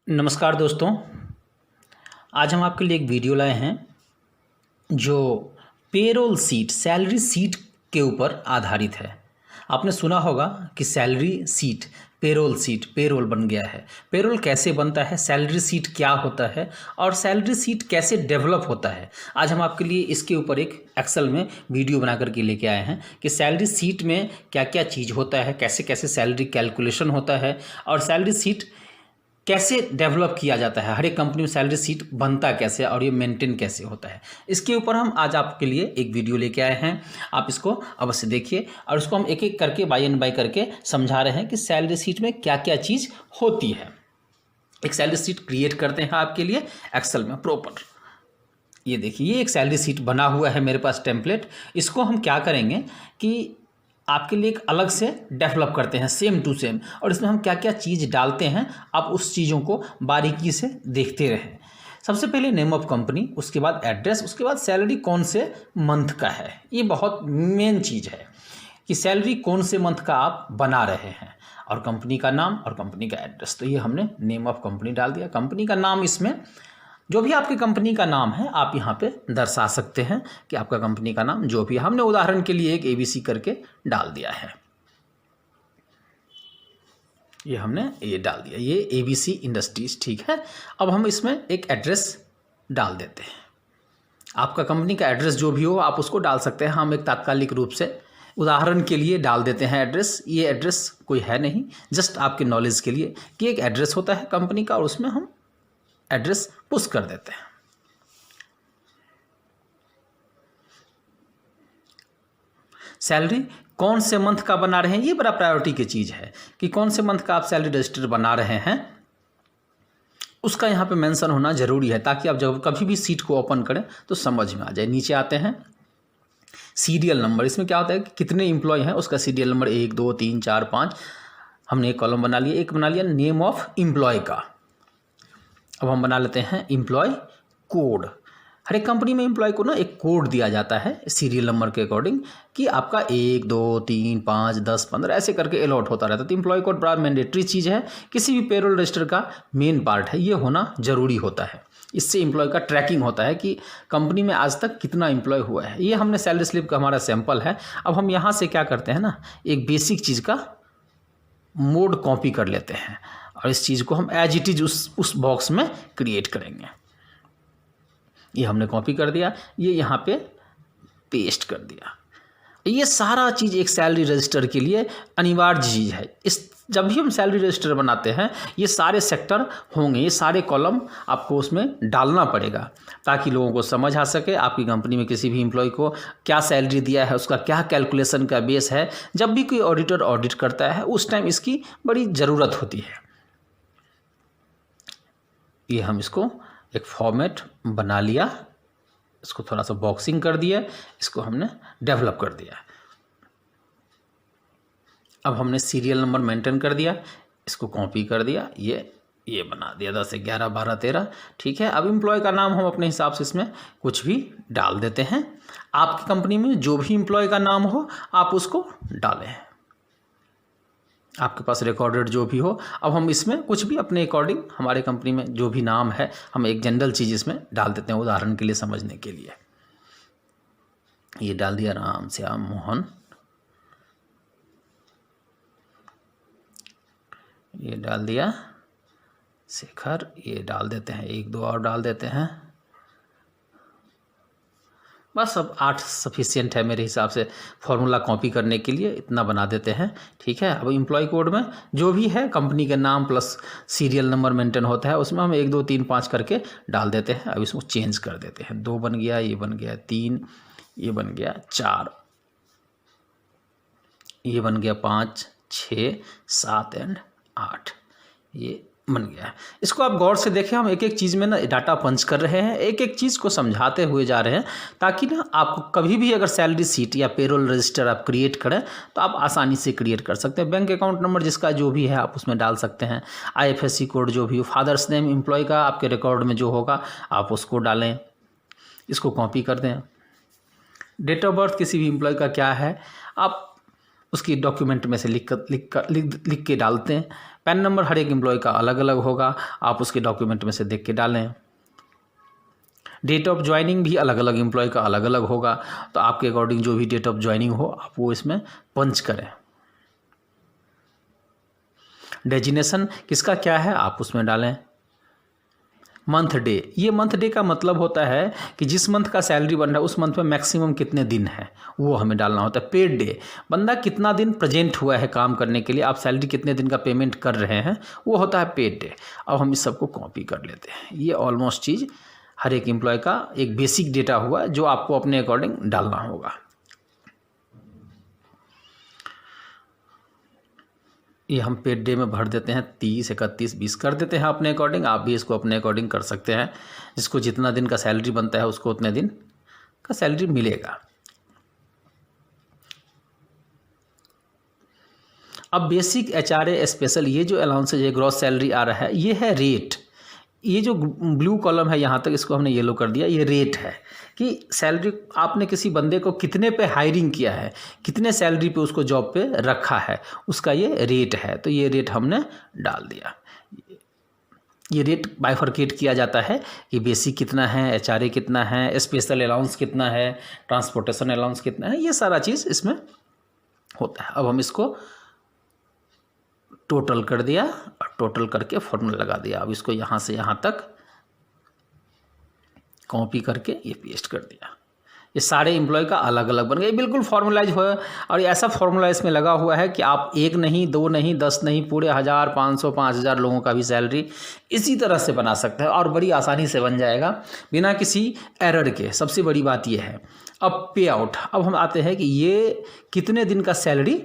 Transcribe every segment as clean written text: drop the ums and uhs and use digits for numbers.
नमस्कार दोस्तों। आज हम आपके लिए एक वीडियो लाए हैं जो पेरोल सीट सैलरी सीट के ऊपर आधारित है। आपने सुना होगा कि सैलरी सीट पेरोल बन गया है। पेरोल कैसे बनता है, सैलरी सीट क्या होता है और सैलरी सीट कैसे डेवलप होता है, आज हम आपके लिए इसके ऊपर एक एक्सेल में वीडियो बना करके लेके आए हैं कि सैलरी सीट में क्या क्या चीज़ होता है, कैसे कैसे सैलरी कैलकुलेशन होता है और सैलरी सीट कैसे डेवलप किया जाता है, हर एक कंपनी में सैलरी सीट बनता कैसे और ये मेंटेन कैसे होता है। इसके ऊपर हम आज आपके लिए एक वीडियो लेके आए हैं। आप इसको अवश्य देखिए और इसको हम एक एक करके बाय एंड बाय करके समझा रहे हैं कि सैलरी सीट में क्या क्या चीज़ होती है। एक सैलरी सीट क्रिएट करते हैं आपके लिए एक्सेल में प्रॉपर। ये देखिए, ये एक सैलरी सीट बना हुआ है मेरे पास टेम्पलेट। इसको हम क्या करेंगे कि आपके लिए एक अलग से डेवलप करते हैं सेम टू सेम, और इसमें हम क्या क्या चीज़ डालते हैं आप उस चीज़ों को बारीकी से देखते रहें। सबसे पहले नेम ऑफ कंपनी, उसके बाद एड्रेस, उसके बाद सैलरी कौन से मंथ का है। ये बहुत मेन चीज़ है कि सैलरी कौन से मंथ का आप बना रहे हैं, और कंपनी का नाम और कंपनी का एड्रेस। तो ये हमने नेम ऑफ कंपनी डाल दिया। कंपनी का नाम, इसमें जो भी आपकी कंपनी का नाम है आप यहाँ पे दर्शा सकते हैं कि आपका कंपनी का नाम जो भी, हमने उदाहरण के लिए एक एबीसी करके डाल दिया है। ये हमने ये डाल दिया, ये एबीसी इंडस्ट्रीज, ठीक है। अब हम इसमें एक एड्रेस डाल देते हैं। आपका कंपनी का एड्रेस जो भी हो आप उसको डाल सकते हैं। हम एक तात्कालिक रूप से उदाहरण के लिए डाल देते हैं एड्रेस। ये एड्रेस कोई है नहीं, जस्ट आपके नॉलेज के लिए कि एक एड्रेस होता है कंपनी का और उसमें हम एड्रेस पुश कर देते हैं। सैलरी कौन से मंथ का बना रहे हैं, ये बड़ा प्रायोरिटी की चीज़ है कि कौन से मंथ का आप सैलरी रजिस्टर बना रहे हैं, उसका यहाँ पे मेंशन होना जरूरी है ताकि आप जब कभी भी सीट को ओपन करें तो समझ में आ जाए। नीचे आते हैं, सीरियल नंबर। इसमें क्या होता है कि कितने एम्प्लॉय हैं उसका सीरियल नंबर 1 2 3 4 5 हमने एक कॉलम बना लिया। एक बना लिया नेम ऑफ एम्प्लॉय का। अब हम बना लेते हैं एम्प्लॉय कोड। हर एक कंपनी में एम्प्लॉय को ना एक कोड दिया जाता है सीरियल नंबर के अकॉर्डिंग कि आपका 1 2 3 5 10 15 ऐसे करके अलॉट होता रहता है। तो एम्प्लॉय कोड बड़ा मैंडेटरी चीज़ है, किसी भी पेरोल रजिस्टर का मेन पार्ट है, ये होना जरूरी होता है। इससे एम्प्लॉय का ट्रैकिंग होता है कि कंपनी में आज तक कितना एम्प्लॉय हुआ है। ये हमने सैलरी स्लिप का हमारा सैंपल है। अब हम यहाँ से क्या करते हैं ना, एक बेसिक चीज़ का मोड कॉपी कर लेते हैं और इस चीज़ को हम एज इट इज उस बॉक्स में क्रिएट करेंगे। ये हमने कॉपी कर दिया, ये यहाँ पे पेस्ट कर दिया। ये सारा चीज़ एक सैलरी रजिस्टर के लिए अनिवार्य चीज़ है। जब भी हम सैलरी रजिस्टर बनाते हैं ये सारे सेक्टर होंगे, ये सारे कॉलम आपको उसमें डालना पड़ेगा ताकि लोगों को समझ आ सके आपकी कंपनी में किसी भी एम्प्लॉय को क्या सैलरी दिया है, उसका क्या कैलकुलेशन का बेस है। जब भी कोई ऑडिटर ऑडिट करता है उस टाइम इसकी बड़ी ज़रूरत होती है। ये हम इसको एक फॉर्मेट बना लिया, इसको थोड़ा सा बॉक्सिंग कर दिया, इसको हमने डेवलप कर दिया। अब हमने सीरियल नंबर मेंटेन कर दिया, इसको कॉपी कर दिया, ये बना दिया 10 11 12 13, ठीक है। अब एम्प्लॉय का नाम हम अपने हिसाब से इसमें कुछ भी डाल देते हैं। आपकी कंपनी में जो भी एम्प्लॉय का नाम हो आप उसको डालें, आपके पास रिकॉर्डेड जो भी हो। अब हम इसमें कुछ भी अपने अकॉर्डिंग, हमारे कंपनी में जो भी नाम है हम एक जनरल चीज़ इसमें डाल देते हैं उदाहरण के लिए समझने के लिए। ये डाल दिया राम श्याम मोहन, ये डाल दिया शेखर, ये डाल देते हैं, 1 2 और डाल देते हैं। बस अब 8 सफिशिएंट है मेरे हिसाब से फॉर्मूला कॉपी करने के लिए, इतना बना देते हैं, ठीक है। अब एम्प्लॉय कोड में जो भी है कंपनी के नाम प्लस सीरियल नंबर मेंटेन होता है उसमें हम 1 2 3 5 करके डाल देते हैं। अब इसको चेंज कर देते हैं, 2 बन गया, ये बन गया 3, ये बन गया 4, ये बन गया 5 6 7 एंड 8, ये बन गया। इसको आप गौर से देखें, हम एक एक चीज़ में ना डाटा पंच कर रहे हैं, एक एक चीज़ को समझाते हुए जा रहे हैं ताकि ना आपको कभी भी अगर सैलरी सीट या पेरोल रजिस्टर आप क्रिएट करें तो आप आसानी से क्रिएट कर सकते हैं। बैंक अकाउंट नंबर जिसका जो भी है आप उसमें डाल सकते हैं, IFSC कोड जो भी हो, फादर्स नेम एम्प्लॉय का आपके रिकॉर्ड में जो होगा आप उसको डालें, इसको कॉपी कर दें। डेट ऑफ बर्थ किसी भी एम्प्लॉय का क्या है आप उसकी डॉक्यूमेंट में से लिख के डालते हैं। पैन नंबर हर एक एम्प्लॉय का अलग अलग होगा, आप उसके डॉक्यूमेंट में से देख के डालें। डेट ऑफ ज्वाइनिंग भी अलग अलग एम्प्लॉय का अलग अलग होगा, तो आपके अकॉर्डिंग जो भी डेट ऑफ ज्वाइनिंग हो आप वो इसमें पंच करें। डेजिनेशन किसका क्या है आप उसमें डालें। मंथ डे, ये मंथ डे का मतलब होता है कि जिस मंथ का सैलरी बन रहा है उस मंथ में मैक्सिमम कितने दिन है वो हमें डालना होता है। पेड डे, बंदा कितना दिन प्रेजेंट हुआ है काम करने के लिए, आप सैलरी कितने दिन का पेमेंट कर रहे हैं, वो होता है पेड डे। अब हम इस सबको कॉपी कर लेते हैं। ये ऑलमोस्ट चीज़ हर एक एम्प्लॉय का एक बेसिक डेटा हुआ जो आपको अपने अकॉर्डिंग डालना होगा। ये हम पेड डे में भर देते हैं, 30, 31, 20 कर देते हैं अपने अकॉर्डिंग। आप भी इसको अपने अकॉर्डिंग कर सकते हैं। जिसको जितना दिन का सैलरी बनता है उसको उतने दिन का सैलरी मिलेगा। अब बेसिक HRA स्पेशल, ये जो अलाउंसेज है, ग्रॉस सैलरी आ रहा है, ये है रेट। ये जो ब्लू कॉलम है यहाँ तक, इसको हमने येलो कर दिया, ये रेट है कि सैलरी आपने किसी बंदे को कितने पे हायरिंग किया है, कितने सैलरी पे उसको जॉब पे रखा है, उसका ये रेट है। तो ये रेट हमने डाल दिया। ये रेट बाइफरकेट किया जाता है कि बेसिक कितना है, HRA कितना है, स्पेशल अलाउंस कितना है, ट्रांसपोर्टेशन अलाउंस कितना है, ये सारा चीज़ इसमें होता है। अब हम इसको टोटल कर दिया और टोटल करके फॉर्मूला लगा दिया। अब इसको यहाँ से यहाँ तक कॉपी करके ये पेस्ट कर दिया। ये सारे एम्प्लॉय का अलग अलग बन गया, बिल्कुल फॉर्मुलाइज हुआ। और ऐसा फॉर्मूला इसमें लगा हुआ है कि आप 1 नहीं, 2 नहीं, 10 नहीं, पूरे 1000, 500, 5000 लोगों का भी सैलरी इसी तरह से बना सकते हैं और बड़ी आसानी से बन जाएगा बिना किसी एरर के। सबसे बड़ी बात ये है। अब पे आउट, अब हम आते हैं कि ये कितने दिन का सैलरी,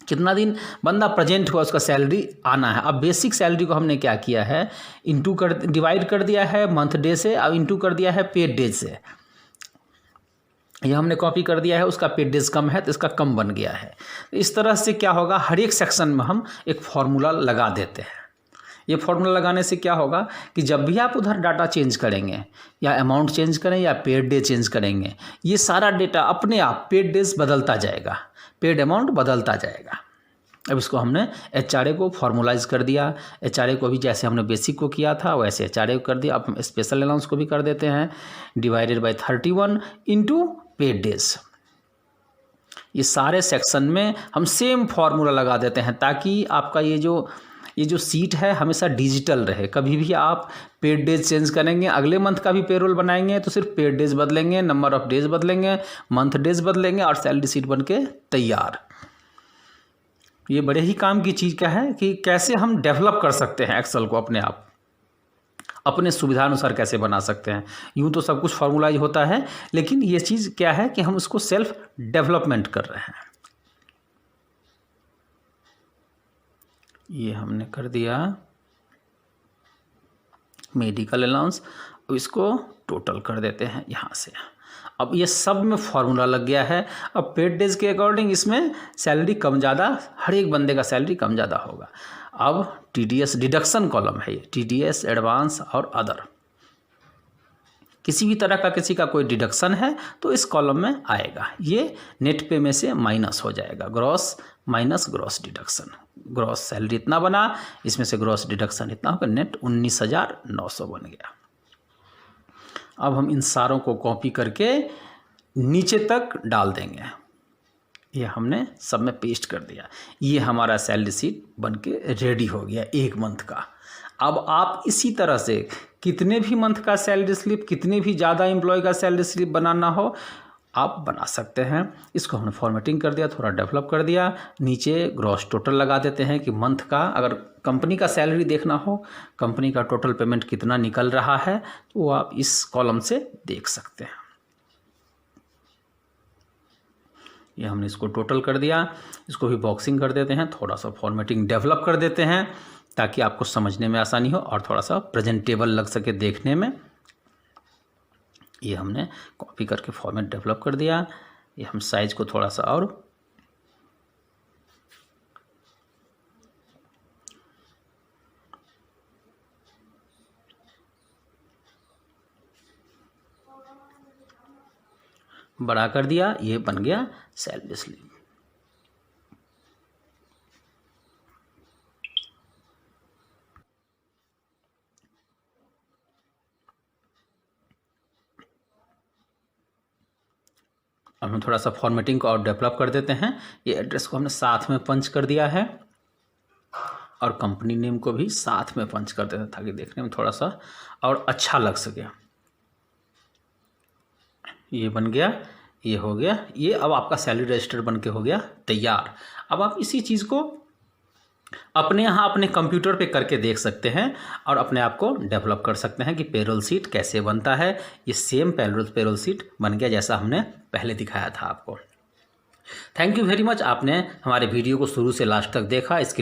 कितना दिन बंदा प्रेजेंट हुआ उसका सैलरी आना है। अब बेसिक सैलरी को हमने क्या किया है, डिवाइड कर दिया है मंथ डे से, अब इंटू कर दिया है पेड डेज से। ये हमने कॉपी कर दिया है, उसका पेड डेज कम है तो इसका कम बन गया है। इस तरह से क्या होगा, हर एक सेक्शन में हम एक फार्मूला लगा देते हैं। ये फार्मूला लगाने से क्या होगा कि जब भी आप उधर डाटा चेंज करेंगे या अमाउंट चेंज करें या पेड डे चेंज करेंगे, ये सारा डेटा अपने आप पेड डेज बदलता जाएगा, पेड अमाउंट बदलता जाएगा। अब इसको हमने HRA को फॉर्मुलाइज कर दिया। HRA को भी जैसे हमने बेसिक को किया था वैसे HRA को कर दिया। अब हम स्पेशल अलाउंस को भी कर देते हैं, divided by 31 into paid days. ये सारे सेक्शन में हम सेम फार्मूला लगा देते हैं ताकि आपका ये जो सीट है हमेशा डिजिटल रहे। कभी भी आप पेड डेज चेंज करेंगे, अगले मंथ का भी पेरोल बनाएंगे तो सिर्फ पेड डेज बदलेंगे, नंबर ऑफ डेज बदलेंगे, मंथ डेज बदलेंगे और सैलरी सीट बन के तैयार। ये बड़े ही काम की चीज़ का है कि कैसे हम डेवलप कर सकते हैं एक्सेल को अपने आप, अपने सुविधानुसार कैसे बना सकते हैं। यूँ तो सब कुछ फॉर्मूलाइज होता है, लेकिन ये चीज़ क्या है कि हम उसको सेल्फ डेवलपमेंट कर रहे हैं। ये हमने कर दिया मेडिकल अलाउंस। अब इसको टोटल कर देते हैं यहाँ से। अब ये सब में फार्मूला लग गया है। अब पेड डेज के अकॉर्डिंग इसमें सैलरी कम ज़्यादा, हर एक बंदे का सैलरी कम ज़्यादा होगा। अब TDS डिडक्शन कॉलम है ये, TDS एडवांस और अदर। किसी भी तरह का किसी का कोई डिडक्शन है तो इस कॉलम में आएगा। ये नेट पे में से माइनस हो जाएगा, gross minus gross deduction. Gross salary इतना बना, इसमें से ग्रॉस डिडक्शन इतना होगा, नेट 19,900 बन गया। अब हम इन सारों को कॉपी करके नीचे तक डाल देंगे। ये हमने सब में पेस्ट कर दिया। ये हमारा सैलरी सीट बन के रेडी हो गया एक मंथ का। अब आप इसी तरह से कितने भी मंथ का सैलरी स्लिप, कितने भी ज़्यादा एम्प्लॉय का सैलरी स्लिप बनाना हो आप बना सकते हैं। इसको हमने फॉर्मेटिंग कर दिया, थोड़ा डेवलप कर दिया। नीचे ग्रॉस टोटल लगा देते हैं कि मंथ का, अगर कंपनी का सैलरी देखना हो, कंपनी का टोटल पेमेंट कितना निकल रहा है, तो वो आप इस कॉलम से देख सकते हैं। ये हमने इसको टोटल कर दिया। इसको भी बॉक्सिंग कर देते हैं, थोड़ा सा फॉर्मेटिंग डेवलप कर देते हैं ताकि आपको समझने में आसानी हो और थोड़ा सा प्रेजेंटेबल लग सके देखने में। ये हमने कॉपी करके फॉर्मेट डेवलप कर दिया। ये हम साइज को थोड़ा सा और बड़ा कर दिया। ये बन गया सैलरी स्लिप। अब हम थोड़ा सा फॉर्मेटिंग को और डेवलप कर देते हैं। ये एड्रेस को हमने साथ में पंच कर दिया है और कंपनी नेम को भी साथ में पंच कर देते हैं ताकि देखने में थोड़ा सा और अच्छा लग सके। ये बन गया, ये हो गया, ये अब आपका सैलरी रजिस्टर बन के हो गया तैयार। अब आप इसी चीज़ को अपने यहाँ अपने कंप्यूटर पे करके देख सकते हैं और अपने आप को डेवलप कर सकते हैं कि पेरोल सीट कैसे बनता है। ये सेम पेरोल सीट बन गया जैसा हमने पहले दिखाया था आपको। थैंक यू वेरी मच, आपने हमारे वीडियो को शुरू से लास्ट तक देखा, इसके लिए